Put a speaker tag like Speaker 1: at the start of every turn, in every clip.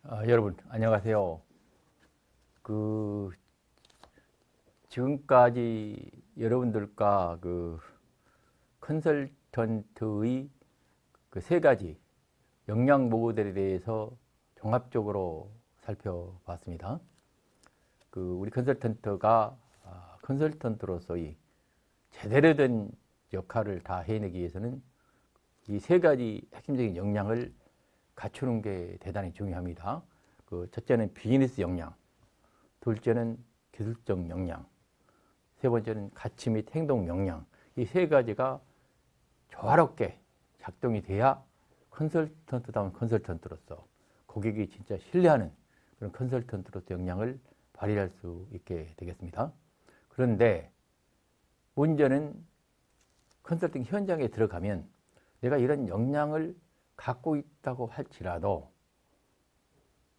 Speaker 1: 여러분 안녕하세요. 지금까지 여러분들과 컨설턴트의 세 가지 역량 모델에 대해서 종합적으로 살펴봤습니다. 우리 컨설턴트가 컨설턴트로서의 제대로 된 역할을 다 해내기 위해서는 이 세 가지 핵심적인 역량을 갖추는 게 대단히 중요합니다. 첫째는 비즈니스 역량, 둘째는 기술적 역량, 세 번째는 가치 및 행동 역량. 이 세 가지가 조화롭게 작동이 돼야 컨설턴트다운 컨설턴트로서 고객이 진짜 신뢰하는 그런 컨설턴트로서 역량을 발휘할 수 있게 되겠습니다. 그런데 문제는 컨설팅 현장에 들어가면 내가 이런 역량을 갖고 있다고 할지라도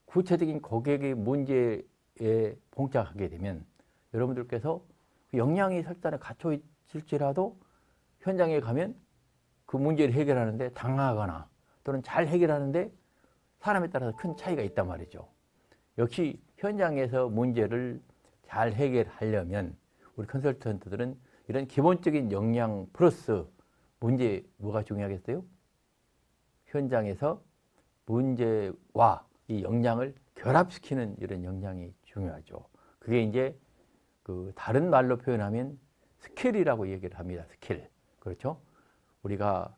Speaker 1: 구체적인 고객의 문제에 봉착하게 되면 여러분들께서 그 역량이 설단에 갖춰 있을지라도 현장에 가면 그 문제를 해결하는데 당하거나 또는 잘 해결하는데 사람에 따라서 큰 차이가 있단 말이죠. 역시 현장에서 문제를 잘 해결하려면 우리 컨설턴트들은 이런 기본적인 역량 플러스 문제 뭐가 중요하겠어요? 현장에서 문제와 이 역량을 결합시키는 이런 역량이 중요하죠. 그게 이제 다른 말로 표현하면 스킬이라고 얘기를 합니다. 스킬. 그렇죠? 우리가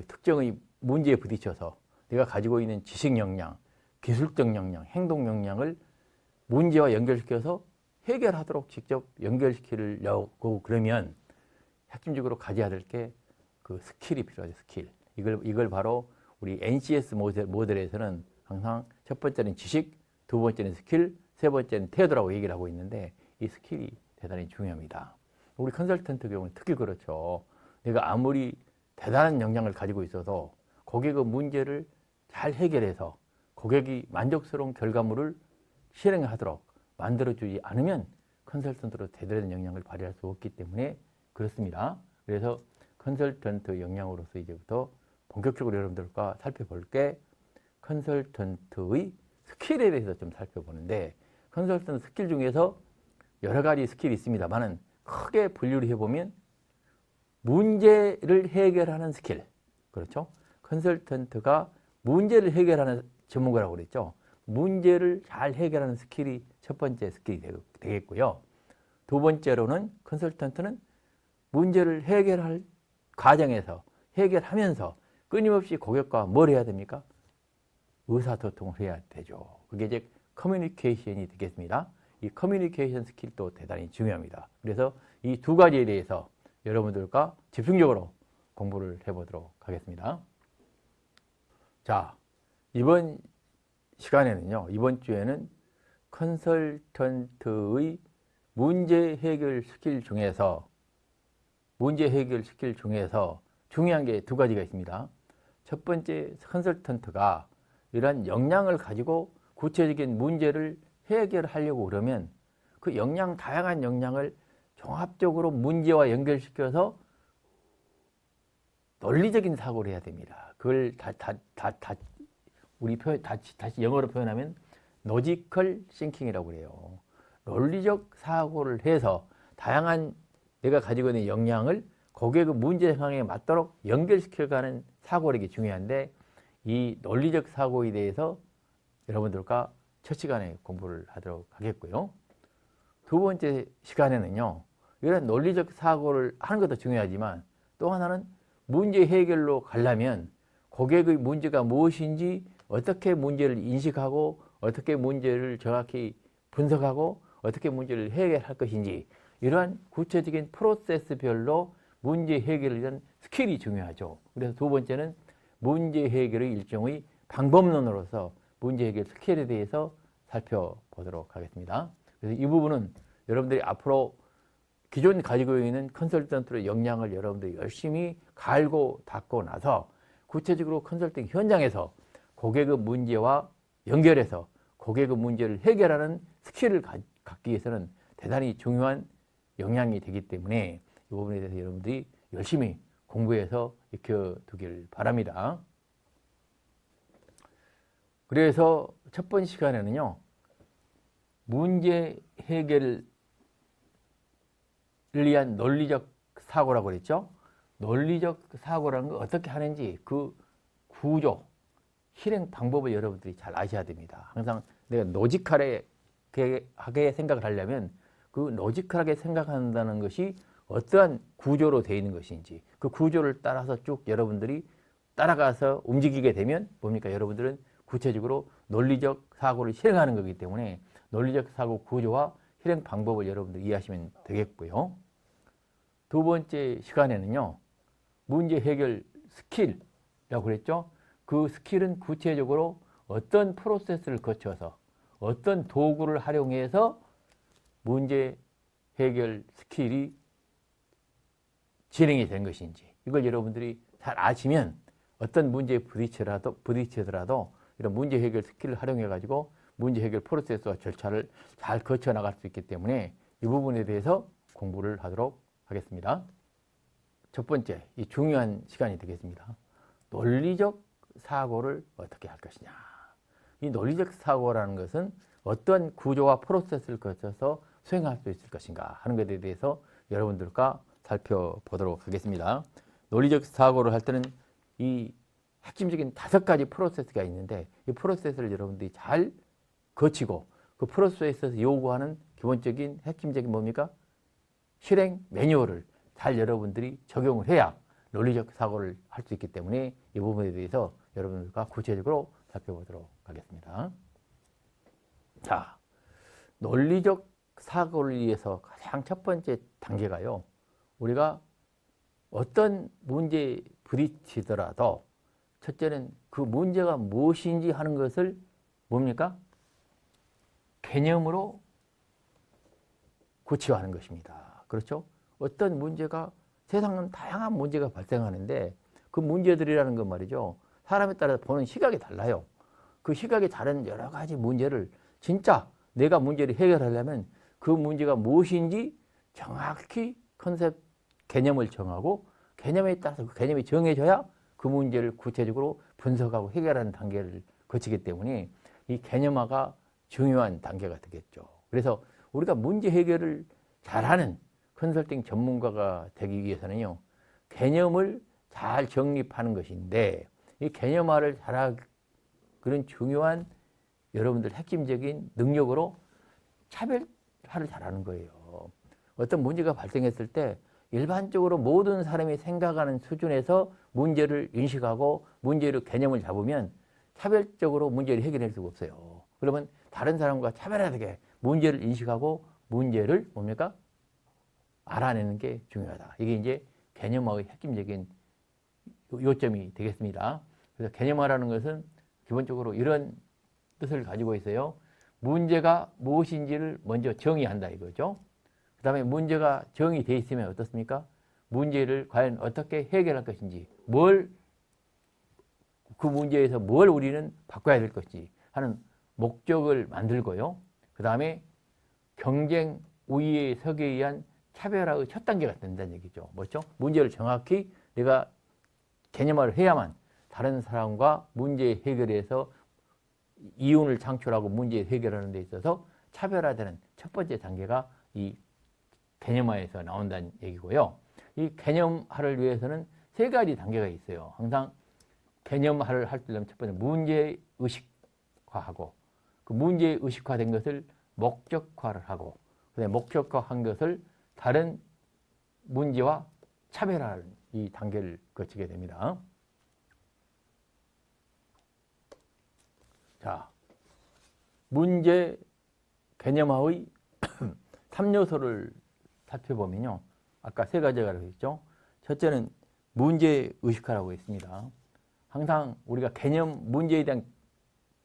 Speaker 1: 특정의 문제에 부딪혀서 내가 가지고 있는 지식 역량, 기술적 역량, 행동 역량을 문제와 연결시켜서 해결하도록 직접 연결시키려고 그러면 핵심적으로 가져야 될 게 스킬이 필요하죠. 스킬. 이걸 바로 우리 NCS 모델에서는 항상 첫 번째는 지식, 두 번째는 스킬, 세 번째는 태도라고 얘기를 하고 있는데 이 스킬이 대단히 중요합니다. 우리 컨설턴트 경우는 특히 그렇죠. 내가 아무리 대단한 역량을 가지고 있어도 고객의 문제를 잘 해결해서 고객이 만족스러운 결과물을 실행하도록 만들어주지 않으면 컨설턴트로 제대로 된 역량을 발휘할 수 없기 때문에 그렇습니다. 그래서 컨설턴트 역량으로서 이제부터 본격적으로 여러분들과 살펴볼 게 컨설턴트의 스킬에 대해서 좀 살펴보는데 컨설턴트 스킬 중에서 여러 가지 스킬이 있습니다만은 크게 분류를 해보면 문제를 해결하는 스킬. 그렇죠? 컨설턴트가 문제를 해결하는 전문가라고 그랬죠. 문제를 잘 해결하는 스킬이 첫 번째 스킬이 되겠고요. 두 번째로는 컨설턴트는 문제를 해결할 과정에서 해결하면서 끊임없이 고객과 뭘 해야 됩니까? 의사소통을 해야 되죠. 그게 이제 커뮤니케이션이 되겠습니다. 이 커뮤니케이션 스킬도 대단히 중요합니다. 그래서 이 두 가지에 대해서 여러분들과 집중적으로 공부를 해보도록 하겠습니다. 자, 이번 시간에는요, 이번 주에는 컨설턴트의 문제 해결 스킬 중에서 중요한 게 두 가지가 있습니다. 첫 번째, 컨설턴트가 이러한 역량을 가지고 구체적인 문제를 해결하려고 그러면 그 다양한 역량을 종합적으로 문제와 연결시켜서 논리적인 사고를 해야 됩니다. 그걸 다시 영어로 표현하면 로지컬 싱킹이라고 그래요. 논리적 사고를 해서 다양한 내가 가지고 있는 역량을 고객의 문제 상황에 맞도록 연결시켜가는 사고력이 중요한데 이 논리적 사고에 대해서 여러분들과 첫 시간에 공부를 하도록 하겠고요. 두 번째 시간에는요. 이런 논리적 사고를 하는 것도 중요하지만 또 하나는 문제 해결로 가려면 고객의 문제가 무엇인지 어떻게 문제를 인식하고 어떻게 문제를 정확히 분석하고 어떻게 문제를 해결할 것인지 이러한 구체적인 프로세스별로 문제 해결을 위한 스킬이 중요하죠. 그래서 두 번째는 문제 해결의 일종의 방법론으로서 문제 해결 스킬에 대해서 살펴보도록 하겠습니다. 그래서 이 부분은 여러분들이 앞으로 기존 가지고 있는 컨설턴트의 역량을 여러분들이 열심히 갈고 닦고 나서 구체적으로 컨설팅 현장에서 고객의 문제와 연결해서 고객의 문제를 해결하는 스킬을 갖기 위해서는 대단히 중요한 역량이 되기 때문에 이 부분에 대해서 여러분들이 열심히 공부해서 익혀두길 바랍니다. 그래서 첫 번째 시간에는요, 문제 해결을 위한 논리적 사고라고 그랬죠. 논리적 사고라는 걸 어떻게 하는지 그 구조, 실행 방법을 여러분들이 잘 아셔야 됩니다. 항상 내가 노지컬하게 생각을 하려면 그 노지컬하게 생각한다는 것이 어떠한 구조로 되어 있는 것인지 그 구조를 따라서 쭉 여러분들이 따라가서 움직이게 되면 뭡니까? 여러분들은 구체적으로 논리적 사고를 실행하는 거기 때문에 논리적 사고 구조와 실행 방법을 여러분들 이해하시면 되겠고요. 두 번째 시간에는요, 문제 해결 스킬이라고 그랬죠. 그 스킬은 구체적으로 어떤 프로세스를 거쳐서 어떤 도구를 활용해서 문제 해결 스킬이 진행이 된 것인지 이걸 여러분들이 잘 아시면 어떤 문제에 부딪히더라도 이런 문제 해결 스킬을 활용해 가지고 문제 해결 프로세스와 절차를 잘 거쳐 나갈 수 있기 때문에 이 부분에 대해서 공부를 하도록 하겠습니다. 첫 번째, 이 중요한 시간이 되겠습니다. 논리적 사고를 어떻게 할 것이냐. 이 논리적 사고라는 것은 어떤 구조와 프로세스를 거쳐서 수행할 수 있을 것인가 하는 것에 대해서 여러분들과 살펴보도록 하겠습니다. 논리적 사고를 할 때는 이 핵심적인 5가지 프로세스가 있는데 이 프로세스를 여러분들이 잘 거치고 그 프로세스에서 요구하는 기본적인 핵심적인 뭡니까? 실행 매뉴얼을 잘 여러분들이 적용을 해야 논리적 사고를 할 수 있기 때문에 이 부분에 대해서 여러분들과 구체적으로 살펴보도록 하겠습니다. 자, 논리적 사고를 위해서 가장 첫 번째 단계가요. 우리가 어떤 문제에 부딪히더라도 첫째는 그 문제가 무엇인지 하는 것을 뭡니까? 개념으로 구체화하는 것입니다. 그렇죠? 어떤 문제가 세상은 다양한 문제가 발생하는데 그 문제들이라는 건 말이죠. 사람에 따라서 보는 시각이 달라요. 그 시각이 다른 여러 가지 문제를 진짜 내가 문제를 해결하려면 그 문제가 무엇인지 정확히 컨셉 개념을 정하고 개념에 따라서 그 개념이 정해져야 그 문제를 구체적으로 분석하고 해결하는 단계를 거치기 때문에 이 개념화가 중요한 단계가 되겠죠. 그래서 우리가 문제 해결을 잘하는 컨설팅 전문가가 되기 위해서는요, 개념을 잘 정립하는 것인데 이 개념화를 잘하는 그런 중요한 여러분들 핵심적인 능력으로 차별화를 잘하는 거예요. 어떤 문제가 발생했을 때 일반적으로 모든 사람이 생각하는 수준에서 문제를 인식하고 문제를 개념을 잡으면 차별적으로 문제를 해결할 수가 없어요. 그러면 다른 사람과 차별화되게 문제를 인식하고 문제를 뭡니까? 알아내는 게 중요하다. 이게 이제 개념화의 핵심적인 요점이 되겠습니다. 그래서 개념화라는 것은 기본적으로 이런 뜻을 가지고 있어요. 문제가 무엇인지를 먼저 정의한다 이거죠. 그 다음에 문제가 정의되어 있으면 어떻습니까? 문제를 과연 어떻게 해결할 것인지, 그 문제에서 뭘 우리는 바꿔야 될 것인지 하는 목적을 만들고요. 그 다음에 경쟁 우위에 서기 위한 차별화의 첫 단계가 된다는 얘기죠. 뭐죠? 문제를 정확히 내가 개념화를 해야만 다른 사람과 문제 해결에서 이윤을 창출하고 문제 해결하는 데 있어서 차별화되는 첫 번째 단계가 이 개념화에서 나온다는 얘기고요. 이 개념화를 위해서는 3가지 단계가 있어요. 항상 개념화를 할 때는 첫 번째 문제의식화하고 그 문제의식화된 것을 목적화를 하고 그다음에 목적화한 것을 다른 문제와 차별화하는 이 단계를 거치게 됩니다. 자, 문제 개념화의 3요소를 살펴보면요. 아까 3가지가 있죠. 첫째는 문제의식화라고 있습니다. 항상 우리가 문제에 대한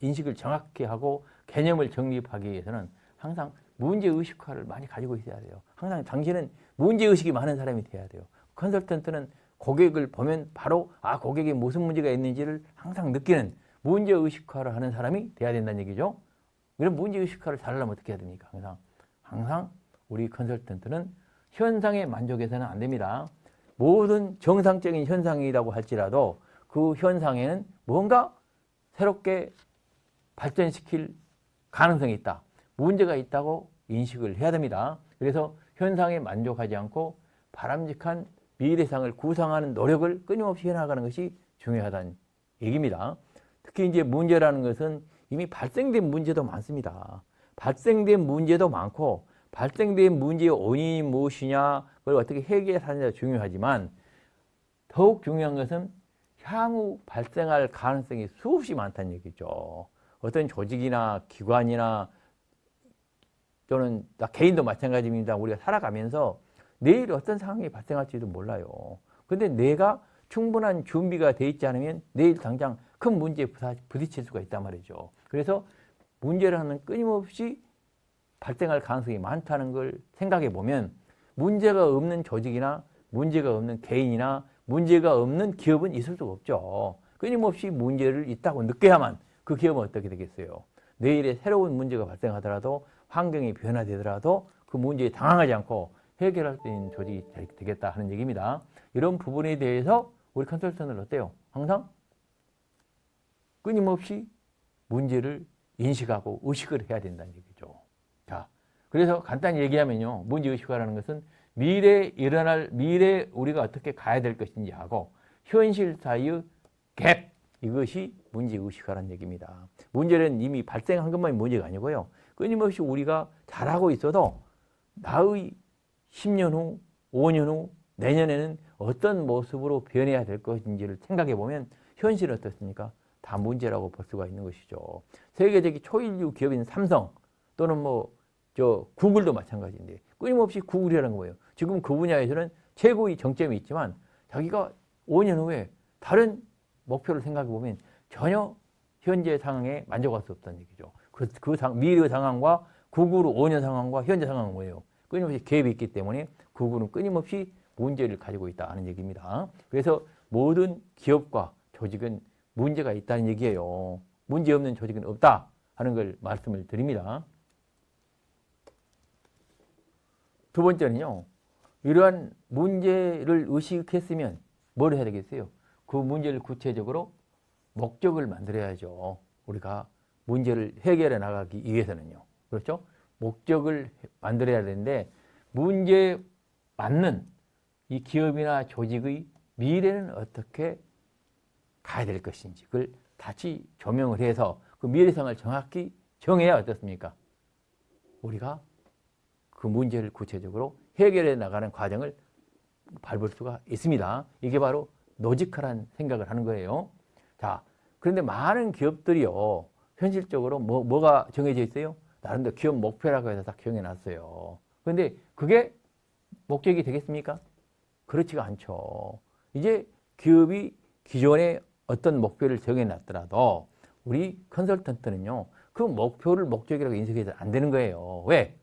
Speaker 1: 인식을 정확히 하고 개념을 정립하기 위해서는 항상 문제의식화를 많이 가지고 있어야 돼요. 항상 당신은 문제의식이 많은 사람이 돼야 돼요. 컨설턴트는 고객을 보면 바로 고객이 무슨 문제가 있는지를 항상 느끼는 문제의식화를 하는 사람이 돼야 된다는 얘기죠. 그럼 문제의식화를 잘하려면 어떻게 해야 됩니까? 항상 우리 컨설턴트는 현상에 만족해서는 안 됩니다. 모든 정상적인 현상이라고 할지라도 그 현상에는 뭔가 새롭게 발전시킬 가능성이 있다. 문제가 있다고 인식을 해야 됩니다. 그래서 현상에 만족하지 않고 바람직한 미래상을 구상하는 노력을 끊임없이 해나가는 것이 중요하다는 얘기입니다. 특히 이제 문제라는 것은 이미 발생된 문제도 많습니다. 발생된 문제도 많고 발생된 문제의 원인이 무엇이냐, 그걸 어떻게 해결하느냐가 중요하지만 더욱 중요한 것은 향후 발생할 가능성이 수없이 많다는 얘기죠. 어떤 조직이나 기관이나 또는 개인도 마찬가지입니다. 우리가 살아가면서 내일 어떤 상황이 발생할지도 몰라요. 근데 내가 충분한 준비가 돼 있지 않으면 내일 당장 큰 문제에 부딪힐 수가 있단 말이죠. 그래서 문제라는 끊임없이 발생할 가능성이 많다는 걸 생각해 보면 문제가 없는 조직이나 문제가 없는 개인이나 문제가 없는 기업은 있을 수가 없죠. 끊임없이 문제를 있다고 느껴야만 그 기업은 어떻게 되겠어요. 내일에 새로운 문제가 발생하더라도 환경이 변화되더라도 그 문제에 당황하지 않고 해결할 수 있는 조직이 되겠다 하는 얘기입니다. 이런 부분에 대해서 우리 컨설턴은 어때요? 항상 끊임없이 문제를 인식하고 의식을 해야 된다는 얘기죠. 자, 그래서 간단히 얘기하면요. 문제의식화라는 것은 미래에 일어날, 미래에 우리가 어떻게 가야 될 것인지 하고 현실 사이의 갭, 이것이 문제의식화라는 얘기입니다. 문제는 이미 발생한 것만이 문제가 아니고요. 끊임없이 우리가 잘하고 있어도 나의 10년 후, 5년 후, 내년에는 어떤 모습으로 변해야 될 것인지를 생각해 보면 현실은 어떻습니까? 다 문제라고 볼 수가 있는 것이죠. 세계적인 초일류 기업인 삼성 또는 구글도 마찬가지인데 끊임없이 구글이라는 거예요. 지금 그 분야에서는 최고의 정점이 있지만 자기가 5년 후에 다른 목표를 생각해 보면 전혀 현재 상황에 만족할 수 없다는 얘기죠. 미래 상황과 구글 5년 상황과 현재 상황은 뭐예요? 끊임없이 갭이 있기 때문에 구글은 끊임없이 문제를 가지고 있다 하는 얘기입니다. 그래서 모든 기업과 조직은 문제가 있다는 얘기예요. 문제 없는 조직은 없다 하는 걸 말씀을 드립니다. 두 번째는요. 이러한 문제를 의식했으면 뭘 해야 되겠어요? 그 문제를 구체적으로 목적을 만들어야죠. 우리가 문제를 해결해 나가기 위해서는요. 그렇죠? 목적을 만들어야 되는데 문제에 맞는 이 기업이나 조직의 미래는 어떻게 가야 될 것인지 그걸 다시 조명을 해서 그 미래상을 정확히 정해야 어떻습니까? 우리가 그 문제를 구체적으로 해결해 나가는 과정을 밟을 수가 있습니다. 이게 바로 노직화란 생각을 하는 거예요. 자, 그런데 많은 기업들이요. 현실적으로 뭐가 정해져 있어요? 나름대로 기업 목표라고 해서 딱 정해놨어요. 그런데 그게 목적이 되겠습니까? 그렇지가 않죠. 이제 기업이 기존에 어떤 목표를 정해놨더라도 우리 컨설턴트는요. 그 목표를 목적이라고 인식해서 안 되는 거예요. 왜?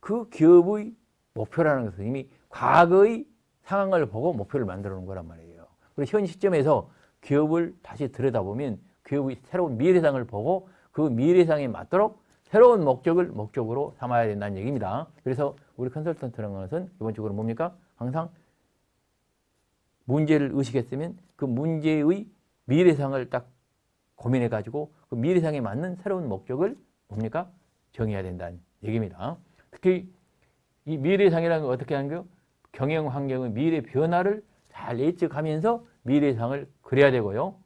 Speaker 1: 그 기업의 목표라는 것은 이미 과거의 상황을 보고 목표를 만들어 놓은 거란 말이에요. 그리고 현 시점에서 기업을 다시 들여다보면 기업의 새로운 미래상을 보고 그 미래상에 맞도록 새로운 목적으로 삼아야 된다는 얘기입니다. 그래서 우리 컨설턴트라는 것은 기본적으로 뭡니까? 항상 문제를 의식했으면 그 문제의 미래상을 딱 고민해가지고 그 미래상에 맞는 새로운 목적을 뭡니까? 정해야 된다는 얘기입니다. 특히 이 미래상이라는 건 어떻게 하는 거예요? 경영 환경의 미래 변화를 잘 예측하면서 미래상을 그려야 되고요.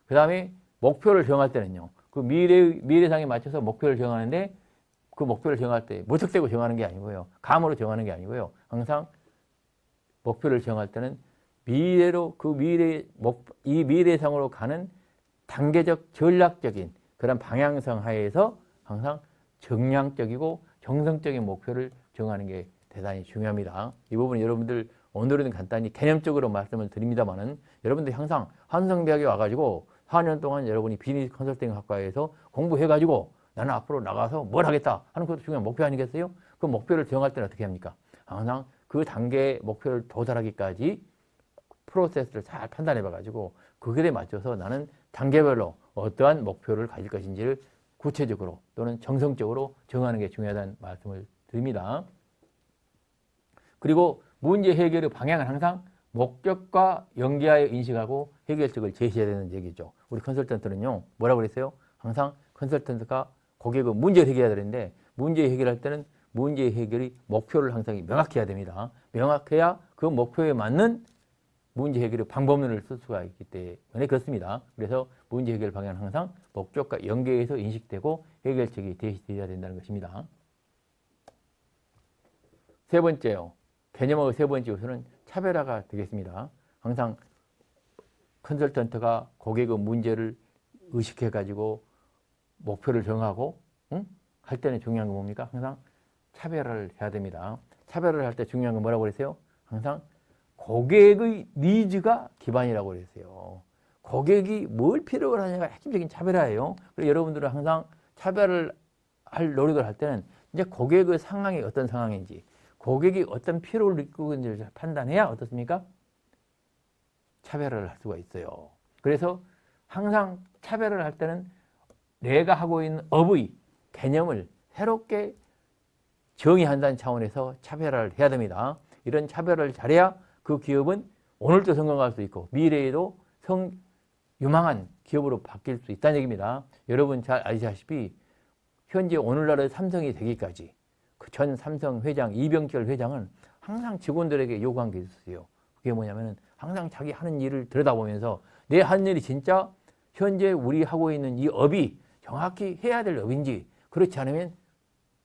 Speaker 1: 그 다음에 목표를 정할 때는요. 그 미래상에 맞춰서 목표를 정하는데 그 목표를 정할 때 무턱대고 정하는 게 아니고요. 감으로 정하는 게 아니고요. 항상 목표를 정할 때는 미래로 이 미래상으로 가는 단계적 전략적인 그런 방향성 하에서 항상 정량적이고 정성적인 목표를 정하는 게 대단히 중요합니다. 이 부분 여러분들 오늘은 간단히 개념적으로 말씀을 드립니다만은 여러분들 항상 한성대학에 와가지고 4년 동안 여러분이 비즈니스 컨설팅 학과에서 공부해가지고 나는 앞으로 나가서 뭘 하겠다 하는 것도 중요한 목표 아니겠어요? 그 목표를 정할 때는 어떻게 합니까? 항상 그 단계의 목표를 도달하기까지 프로세스를 잘 판단해 봐가지고 그것에 맞춰서 나는 단계별로 어떠한 목표를 가질 것인지를 구체적으로 또는 정성적으로 정하는 게 중요하다는 말씀을 드립니다. 그리고 문제 해결의 방향은 항상 목적과 연계하여 인식하고 해결책을 제시해야 되는 얘기죠. 우리 컨설턴트는요. 뭐라고 그랬어요? 항상 컨설턴트가 고객의 문제를 해결해야 되는데 문제 해결할 때는 문제 해결이 목표를 항상 명확해야 됩니다. 명확해야 그 목표에 맞는 문제 해결의 방법론을 쓸 수가 있기 때문에 그렇습니다. 그래서 문제 해결 방향은 항상 목적과 연계해서 인식되고 해결책이 제시되어야 된다는 것입니다. 세 번째요. 개념의 세 번째 요소는 차별화가 되겠습니다. 항상 컨설턴트가 고객의 문제를 의식해가지고 목표를 정하고 할 때는 중요한 건 뭡니까? 항상 차별화를 해야 됩니다. 차별화를 할 때 중요한 건 뭐라고 그랬어요? 항상 고객의 니즈가 기반이라고 그랬어요. 고객이 뭘 필요로 하냐가 핵심적인 차별화예요. 그래서 여러분들은 항상 차별을 할 노력을 할 때는 이제 고객의 상황이 어떤 상황인지, 고객이 어떤 필요를 느끼고 있는지를 판단해야 어떻습니까? 차별화를 할 수가 있어요. 그래서 항상 차별화를 할 때는 내가 하고 있는 업의 개념을 새롭게 정의한다는 차원에서 차별화를 해야 됩니다. 이런 차별화를 잘해야 그 기업은 오늘도 성공할 수 있고 미래에도 유망한 기업으로 바뀔 수 있다는 얘기입니다. 여러분 잘 아시다시피 현재 오늘날의 삼성이 되기까지 그 전 삼성 회장 이병철 회장은 항상 직원들에게 요구한 게 있었어요. 그게 뭐냐면은 항상 자기 하는 일을 들여다보면서 내 하는 일이 진짜 현재 우리 하고 있는 이 업이 정확히 해야 될 업인지, 그렇지 않으면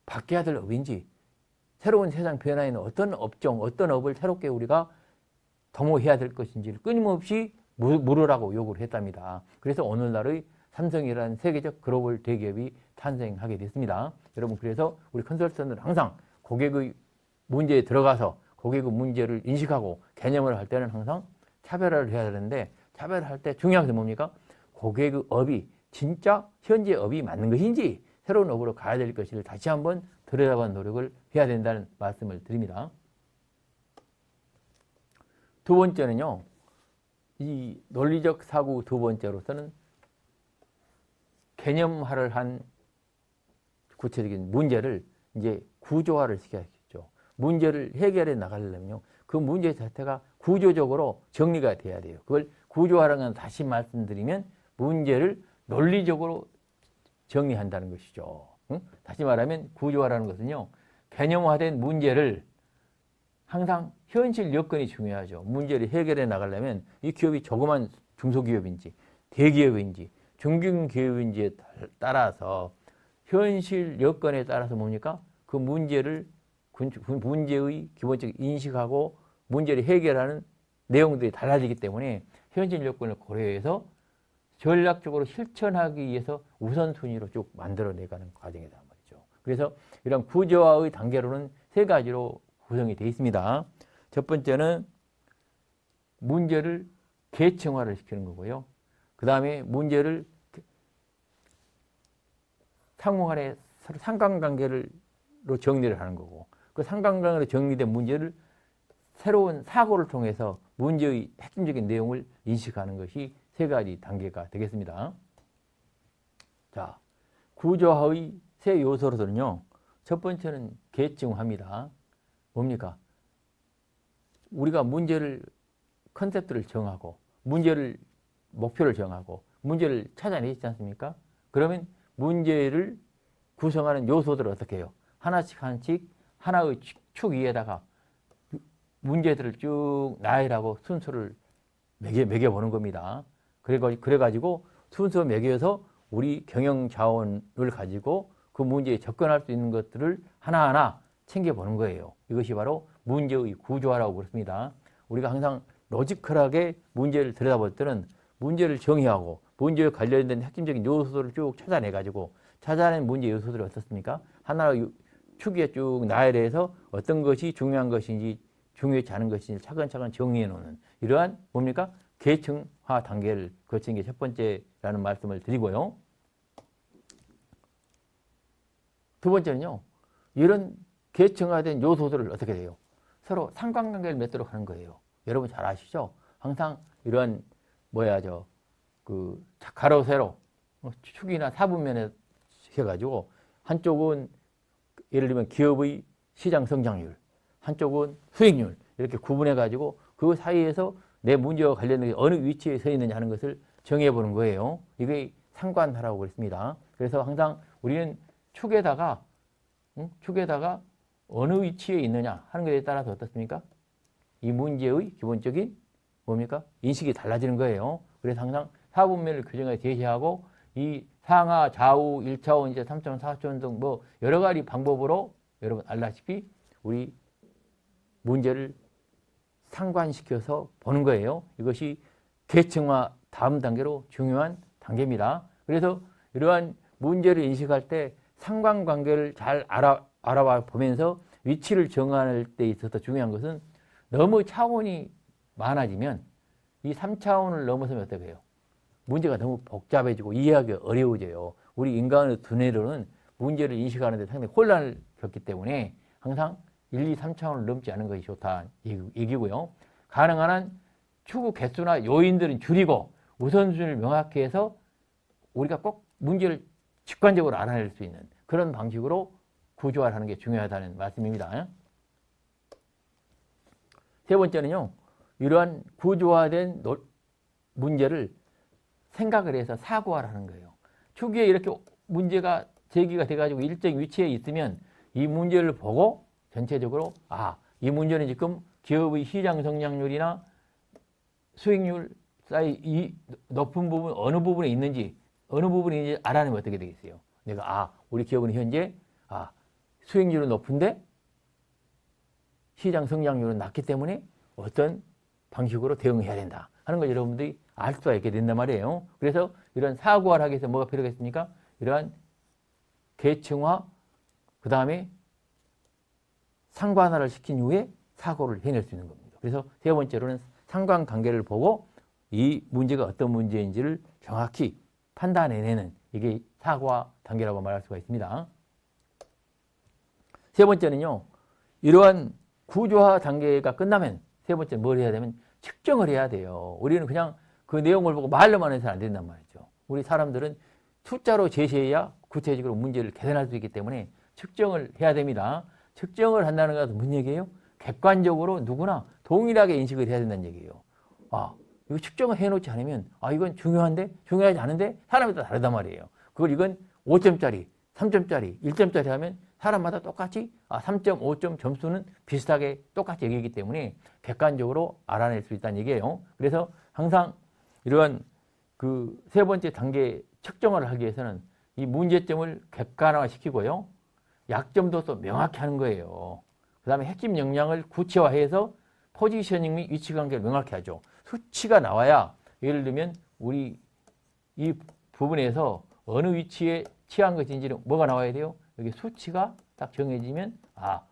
Speaker 1: 바뀌어야 될 업인지, 새로운 세상 변화에는 어떤 업종, 어떤 업을 새롭게 우리가 도모해야 될 것인지를 끊임없이 물으라고 요구를 했답니다. 그래서 오늘날의 삼성이라는 세계적 글로벌 대기업이 탄생하게 됐습니다. 여러분, 그래서 우리 컨설턴트는 항상 고객의 문제에 들어가서 고객의 문제를 인식하고 개념을 할 때는 항상 차별화를 해야 되는데, 차별화할 때 중요한 게 뭡니까? 고객의 업이 진짜 현재 업이 맞는 것인지 새로운 업으로 가야 될 것을 다시 한번 들여다보는 노력을 해야 된다는 말씀을 드립니다. 두 번째는요, 이 논리적 사고 두 번째로서는 개념화를 한 구체적인 문제를 이제 구조화를 시켜야겠죠. 문제를 해결해 나가려면요, 그 문제 자체가 구조적으로 정리가 돼야 돼요. 그걸 구조화라는 건 다시 말씀드리면 문제를 논리적으로 정리한다는 것이죠. 다시 말하면 구조화라는 것은요, 개념화된 문제를 항상 현실 여건이 중요하죠. 문제를 해결해 나가려면 이 기업이 조그만 중소기업인지 대기업인지 중견기업인지에 따라서 현실 여건에 따라서 뭡니까? 그 문제의 기본적 인식하고 문제를 해결하는 내용들이 달라지기 때문에 현실 여건을 고려해서 전략적으로 실천하기 위해서 우선순위로 쭉 만들어내가는 과정이다 말이죠. 그래서 이런 구조화의 단계로는 세 가지로 구성이 되어 있습니다. 첫 번째는 문제를 계층화를 시키는 거고요. 그 다음에 문제를 상호 간의 서로 상관관계로 정리를 하는 거고, 그 상관관계로 정리된 문제를 새로운 사고를 통해서 문제의 핵심적인 내용을 인식하는 것이 세 가지 단계가 되겠습니다. 자, 구조화의 세 요소로서는요, 첫 번째는 계층화입니다. 뭡니까? 우리가 문제를, 컨셉트를 정하고 목표를 정하고 문제를 찾아내지 않습니까? 그러면 문제를 구성하는 요소들을 어떻게 해요? 하나씩 하나의 축 위에다가 문제들을 쭉 나열하고 순서를 매겨보는 겁니다. 그래가지고 순서 매겨서 우리 경영 자원을 가지고 그 문제에 접근할 수 있는 것들을 하나하나 챙겨보는 거예요. 이것이 바로 문제의 구조화라고 그렇습니다. 우리가 항상 로지컬하게 문제를 들여다볼 때는 문제를 정의하고 문제에 관련된 핵심적인 요소들을 쭉 찾아내가지고 찾아낸 문제 요소들이 어떻습니까? 하나의 축 위에 쭉 나열해서 어떤 것이 중요한 것인지 중요하지 않은 것인지 차근차근 정리해 놓는 이러한 뭡니까? 계층화 단계를 거친 게 첫 번째라는 말씀을 드리고요. 두 번째는요, 이런 계층화된 요소들을 어떻게 해요? 서로 상관관계를 맺도록 하는 거예요. 여러분 잘 아시죠? 항상 이런 가로 세로 축이나 사분면에 해가지고 한쪽은 예를 들면 기업의 시장 성장률, 한쪽은 수익률 이렇게 구분해가지고 그 사이에서 내 문제와 관련된 어느 위치에 서 있느냐 하는 것을 정해보는 거예요. 이게 상관하라고 그랬습니다. 그래서 항상 우리는 축에다가 어느 위치에 있느냐 하는 것에 따라서 어떻습니까? 이 문제의 기본적인 뭡니까? 인식이 달라지는 거예요. 그래서 항상 사분면을 규정에 제시하고 이 상하, 좌우, 1차원, 이제 3차원, 4차원 등 뭐 여러 가지 방법으로 여러분 알다시피 우리 문제를 상관시켜서 보는 거예요. 이것이 계층화 다음 단계로 중요한 단계입니다. 그래서 이러한 문제를 인식할 때 상관관계를 잘 알아봐 보면서 위치를 정할 때 있어서 중요한 것은 너무 차원이 많아지면 이 3차원을 넘어서면 어떻게 해요? 문제가 너무 복잡해지고 이해하기 어려워져요. 우리 인간의 두뇌로는 문제를 인식하는 데 상당히 혼란을 겪기 때문에 항상 1, 2, 3차원을 넘지 않은 것이 좋다 얘기고요. 가능한 한 추구 개수나 요인들은 줄이고 우선순위를 명확히 해서 우리가 꼭 문제를 직관적으로 알아낼 수 있는 그런 방식으로 구조화를 하는 게 중요하다는 말씀입니다. 세 번째는요. 이러한 구조화된 문제를 생각을 해서 사고화를 하는 거예요. 초기에 이렇게 문제가 제기가 돼가지고 일정 위치에 있으면 이 문제를 보고 전체적으로 이 문제는 지금 기업의 시장 성장률이나 수익률 이 높은 부분 어느 부분에 있는지 알아내면 어떻게 되겠어요? 내가 우리 기업은 현재 수익률은 높은데 시장 성장률은 낮기 때문에 어떤 방식으로 대응해야 된다 하는 걸 여러분들이 알 수가 있게 된단 말이에요. 그래서 이런 사고화를 하기 위해서 뭐가 필요하겠습니까? 이러한 계층화, 그 다음에 상관화를 시킨 후에 사고를 해낼 수 있는 겁니다. 그래서 세 번째로는 상관관계를 보고 이 문제가 어떤 문제인지를 정확히 판단해내는 이게 사고화 단계라고 말할 수가 있습니다. 세 번째는요. 이러한 구조화 단계가 끝나면 세 번째 뭘 해야 되면 측정을 해야 돼요. 우리는 그냥 그 내용을 보고 말로만 해서는 안 된단 말이죠. 우리 사람들은 숫자로 제시해야 구체적으로 문제를 개선할 수 있기 때문에 측정을 해야 됩니다. 측정을 한다는 것은 무슨 얘기예요? 객관적으로 누구나 동일하게 인식을 해야 된다는 얘기예요. 이거 측정을 해놓지 않으면 이건 중요한데 중요하지 않은데 사람마다 다르단 말이에요. 그걸 이건 5점짜리, 3점짜리, 1점짜리 하면 사람마다 똑같이 3.5점 점수는 비슷하게 똑같이 얘기하기 때문에 객관적으로 알아낼 수 있다는 얘기예요. 그래서 항상 이러한 그 세 번째 단계 측정을 하기 위해서는 이 문제점을 객관화시키고요. 약점도 또 명확히 하는 거예요. 그 다음에 핵심 역량을 구체화해서 포지셔닝 및 위치 관계를 명확히 하죠. 수치가 나와야 예를 들면 우리 이 부분에서 어느 위치에 취한 것인지는 뭐가 나와야 돼요? 여기 수치가 딱 정해지면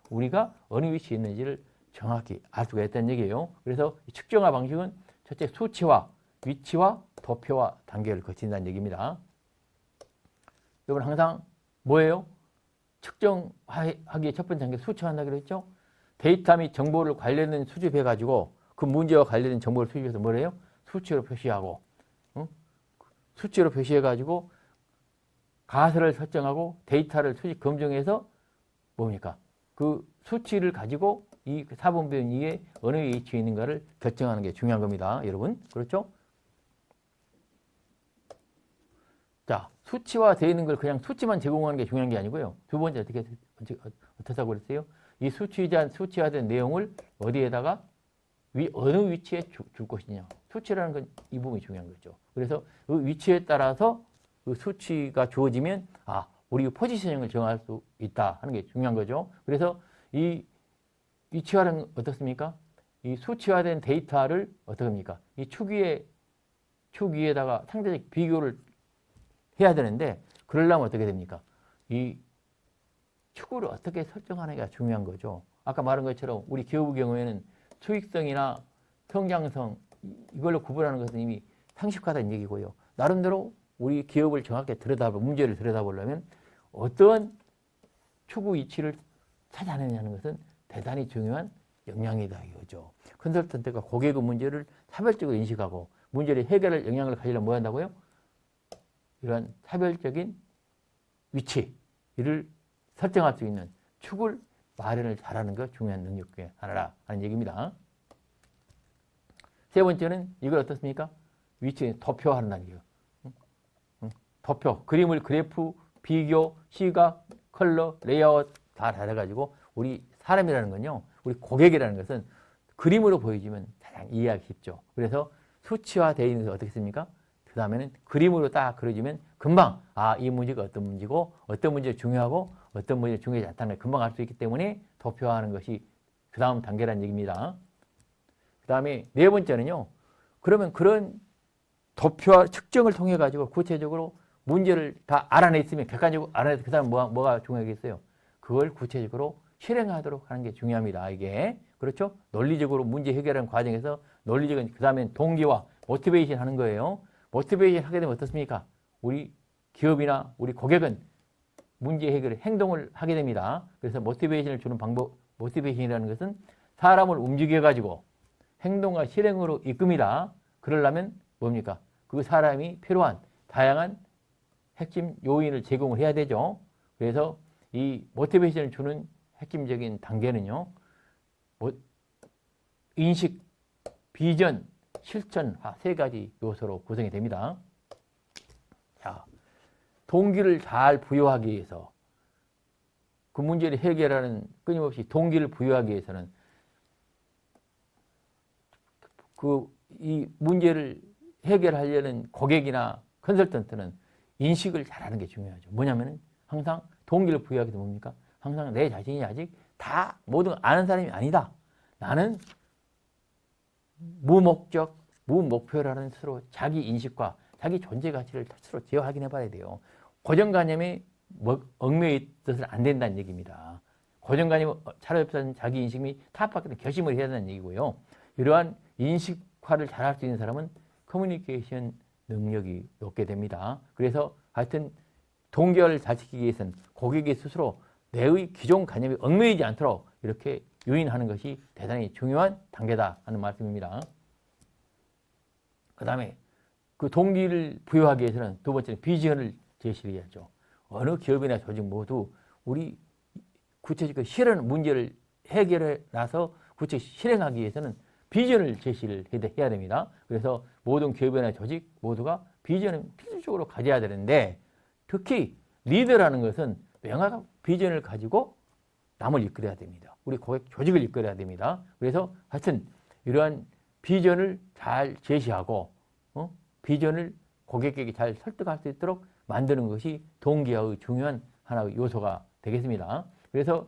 Speaker 1: 우리가 어느 위치에 있는지를 정확히 알 수가 있다는 얘기예요. 그래서 측정화 방식은 첫째 수치와 위치와 도표와 단계를 거친다는 얘기입니다. 여러분 항상 뭐예요? 측정하기에 첫 번째 단계 수치한다고 했죠? 데이터 및 정보를 관련된 수집해가지고 그 문제와 관련된 정보를 수집해서 뭐래요? 수치로 표시하고 수치로 표시해가지고 가설을 설정하고 데이터를 수집 검증해서 뭡니까? 그 수치를 가지고 이 사분변 위에 어느 위치에 있는가를 결정하는 게 중요한 겁니다. 여러분. 그렇죠? 자, 수치화되어 있는 걸 그냥 수치만 제공하는 게 중요한 게 아니고요. 두 번째 어떻다고 그랬어요? 이 수치화된 내용을 어디에다가 어느 위치에 줄 것이냐. 수치라는 건 이 부분이 중요한 거죠. 그래서 그 위치에 따라서 그 수치가 주어지면 우리 포지셔닝을 정할 수 있다 하는 게 중요한 거죠. 그래서 이 위치화는 어떻습니까? 이 수치화된 데이터를 어떻게 합니까? 이 축 위에다가 상대적 비교를 해야 되는데 그러려면 어떻게 됩니까? 이 축을 어떻게 설정하느냐가 중요한 거죠. 아까 말한 것처럼 우리 기업의 경우에는 수익성이나 성장성 이걸로 구분하는 것은 이미 상식화된 얘기고요. 나름대로 우리 기업을 정확히 문제를 들여다보려면 어떤 추구 위치를 찾아내냐는 것은 대단히 중요한 역량이다 이거죠. 컨설턴트가 고객의 문제를 차별적으로 인식하고 문제를 해결할 역량을 가지려면 뭐 한다고요? 이러한 차별적인 위치를 설정할 수 있는 축을 마련을 잘하는 것 중요한 능력 중에 하나라 하는 얘기입니다. 세 번째는 이걸 어떻습니까? 위치에 도표화한다는 얘기예요. 도표, 그림을 그래프, 비교, 시각, 컬러, 레이아웃 다 달아가지고 우리 사람이라는 건요. 우리 고객이라는 것은 그림으로 보여주면 가장 이해하기 쉽죠. 그래서 수치화되어 있는 것이 어떻게 씁니까? 그 다음에는 그림으로 딱 그려주면 금방 이 문제가 어떤 문제고 어떤 문제가 중요하고 어떤 문제가 중요하지 않다는 걸 금방 알 수 있기 때문에 도표화하는 것이 그 다음 단계라는 얘기입니다. 그 다음에 네 번째는요. 그러면 그런 도표화 측정을 통해 가지고 구체적으로 문제를 다 알아냈으면 객관적으로 알아내서 그 다음 뭐가 중요하겠어요? 그걸 구체적으로 실행하도록 하는 게 중요합니다. 이게 그렇죠? 논리적으로 문제 해결하는 과정에서 논리적인 그 다음엔 동기와 모티베이션 하는 거예요. 모티베이션 하게 되면 어떻습니까? 우리 기업이나 우리 고객은 문제 해결 행동을 하게 됩니다. 그래서 모티베이션을 주는 방법, 모티베이션이라는 것은 사람을 움직여 가지고 행동과 실행으로 이끕니다. 그러려면 뭡니까? 그 사람이 필요한 다양한 핵심 요인을 제공을 해야 되죠. 그래서 이 모티베이션을 주는 핵심적인 단계는요. 인식, 비전, 실천화 세 가지 요소로 구성이 됩니다. 자, 동기를 잘 부여하기 위해서 그 문제를 해결하는 끊임없이 동기를 부여하기 위해서는 이 문제를 해결하려는 고객이나 컨설턴트는 인식을 잘하는 게 중요하죠. 뭐냐면은 항상 동기를 부여하기 위해서 뭡니까? 항상 내 자신이 아직 다 모든 아는 사람이 아니다. 나는 무목적, 무목표라는 스스로 자기 인식과 자기 존재 가치를 스스로 재확인해 봐야 돼요. 고정관념에 얽매여 있어서는 안 된다는 얘기입니다. 고정관념 차려입는 자기 인식 및 타협하는 결심을 해야 된다는 얘기고요. 이러한 인식화를 잘할 수 있는 사람은 커뮤니케이션 능력이 높게 됩니다. 그래서 하여튼 동기화를 잘 지키기 위해서는 고객이 스스로 내의 기존 관념에 얽매이지 않도록 이렇게 유인하는 것이 대단히 중요한 단계다 하는 말씀입니다. 그 다음에 그 동기를 부여하기 위해서는 두 번째는 비전을 제시를 해야죠. 어느 기업이나 조직 모두 우리 구체적으로 실현 문제를 해결해 나서 구체적으로 실행하기 위해서는 비전을 제시를 해야 됩니다. 그래서 모든 기업이나 조직 모두가 비전을 필수적으로 가져야 되는데 특히 리더라는 것은 명확한 비전을 가지고 남을 이끌어야 됩니다. 우리 고객 조직을 이끌어야 됩니다. 그래서 하여튼 이러한 비전을 잘 제시하고 비전을 고객에게 잘 설득할 수 있도록 만드는 것이 동기화의 중요한 하나의 요소가 되겠습니다. 그래서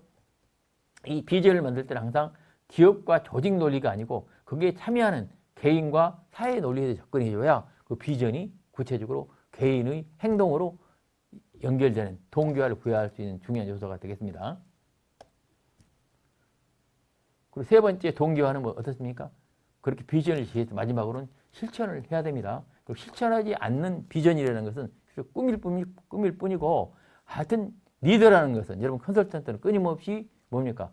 Speaker 1: 이 비전을 만들 때는 항상 기업과 조직 논리가 아니고 거기에 참여하는 개인과 사회 논리에 접근해 줘야 그 비전이 구체적으로 개인의 행동으로 연결되는 동기화를 부여할 수 있는 중요한 요소가 되겠습니다. 그리고 세 번째 동기화는 뭐 어떻습니까? 그렇게 비전을 제시해서 마지막으로는 실천을 해야 됩니다. 실천하지 않는 비전이라는 것은 꿈일 뿐이고 하여튼 리더라는 것은 여러분 컨설턴트는 끊임없이 뭡니까?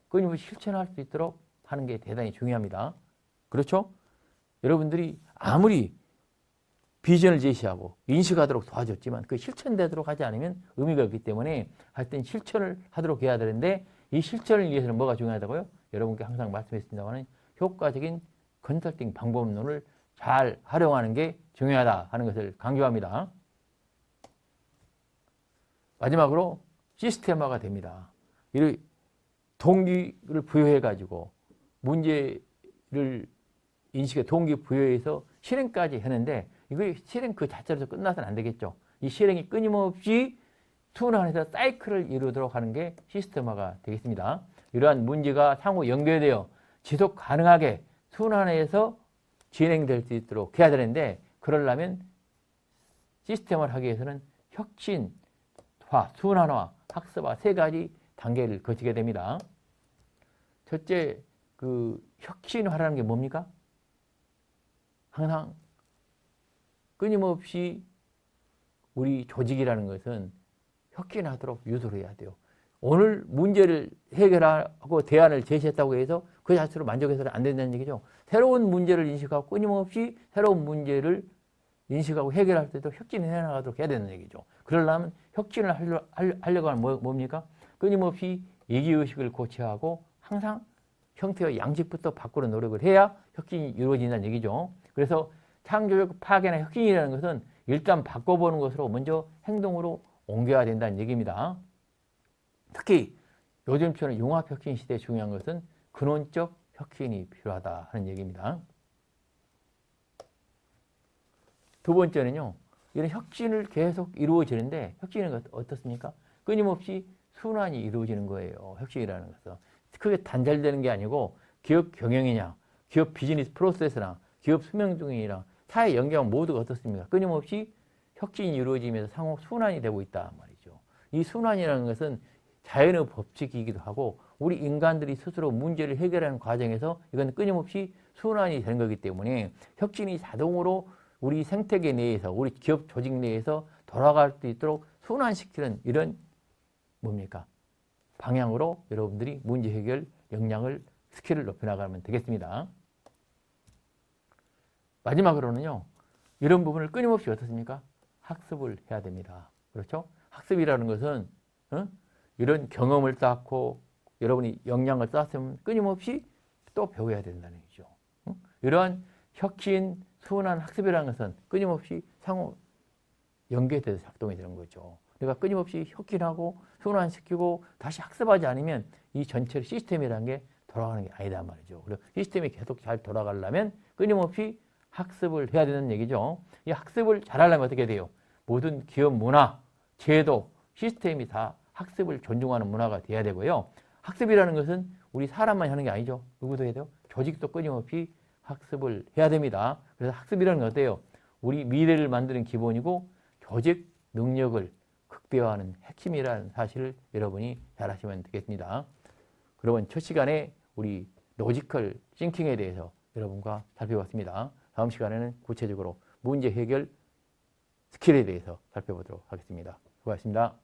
Speaker 1: 끊임없이 실천할 수 있도록 하는 게 대단히 중요합니다. 그렇죠? 여러분들이 아무리 비전을 제시하고 인식하도록 도와줬지만 그 실천되도록 하지 않으면 의미가 없기 때문에 하여튼 실천을 하도록 해야 되는데 이 실천을 위해서는 뭐가 중요하다고요? 여러분께 항상 말씀했습니다만 효과적인 컨설팅 방법론을 잘 활용하는 게 중요하다 하는 것을 강조합니다. 마지막으로 시스템화가 됩니다. 이 동기를 부여해가지고 문제를 인식에 동기 부여해서 실행까지 하는데 이거 실행 그 자체로서 끝나서는 안 되겠죠. 이 실행이 끊임없이 순환해서 사이클을 이루도록 하는 게 시스템화가 되겠습니다. 이러한 문제가 상호 연결되어 지속 가능하게 순환해서 진행될 수 있도록 해야 되는데 그러려면 시스템화를 하기 위해서는 혁신화, 순환화, 학습화 세 가지 단계를 거치게 됩니다. 첫째, 그 혁신화라는 게 뭡니까? 항상 끊임없이 우리 조직이라는 것은 혁신하도록 유도를 해야 돼요. 오늘 문제를 해결하고 대안을 제시했다고 해서 그 자체로 만족해서는 안 된다는 얘기죠. 새로운 문제를 인식하고 끊임없이 새로운 문제를 인식하고 해결할 때도 혁신해 나가도록 해야 되는 얘기죠. 그러려면 혁신을 하려고 하면 뭡니까? 끊임없이 이기의식을 고취하고 항상 형태와 양식부터 바꾸는 노력을 해야 혁신이 이루어진다는 얘기죠. 그래서 창조적 파괴나 혁신이라는 것은 일단 바꿔보는 것으로 먼저 행동으로 옮겨야 된다는 얘기입니다. 특히 요즘처럼 융합혁신 시대에 중요한 것은 근원적 혁신이 필요하다 하는 얘기입니다. 두 번째는요. 이런 혁신을 계속 이루어지는데 혁신은 어떻습니까? 끊임없이 순환이 이루어지는 거예요. 혁신이라는 것은. 크게 단절되는 게 아니고 기업 경영이냐, 기업 비즈니스 프로세스나 기업 수명 중이나 사회 연경 모두가 어떻습니까? 끊임없이 혁신이 이루어지면서 상호 순환이 되고 있다 말이죠. 이 순환이라는 것은 자연의 법칙이기도 하고 우리 인간들이 스스로 문제를 해결하는 과정에서 이건 끊임없이 순환이 되는 거기 때문에 혁신이 자동으로 우리 생태계 내에서 우리 기업 조직 내에서 돌아갈 수 있도록 순환시키는 이런 뭡니까? 방향으로 여러분들이 문제 해결 역량을 스킬을 높여나가면 되겠습니다. 마지막으로는요. 이런 부분을 끊임없이 어떻습니까? 학습을 해야 됩니다. 그렇죠? 학습이라는 것은 이런 경험을 쌓고 여러분이 역량을 쌓았으면 끊임없이 또 배워야 된다는 얘기죠. 이러한 혁신, 순환 학습이라는 것은 끊임없이 상호 연계돼서 작동이 되는 거죠. 그러니까 끊임없이 혁신하고 순환시키고 다시 학습하지 않으면 이 전체 시스템이라는 게 돌아가는 게 아니다 말이죠. 그리고 시스템이 계속 잘 돌아가려면 끊임없이 학습을 해야 되는 얘기죠. 이 학습을 잘하려면 어떻게 돼요? 모든 기업 문화, 제도, 시스템이 다 학습을 존중하는 문화가 돼야 되고요. 학습이라는 것은 우리 사람만 하는 게 아니죠. 누구도 해야 돼요? 조직도 끊임없이 학습을 해야 됩니다. 그래서 학습이라는 건 어때요? 우리 미래를 만드는 기본이고 조직 능력을 극대화하는 핵심이라는 사실을 여러분이 잘 하시면 되겠습니다. 그러면 첫 시간에 우리 로지컬 싱킹에 대해서 여러분과 살펴봤습니다. 다음 시간에는 구체적으로 문제 해결 스킬에 대해서 살펴보도록 하겠습니다. 수고하셨습니다.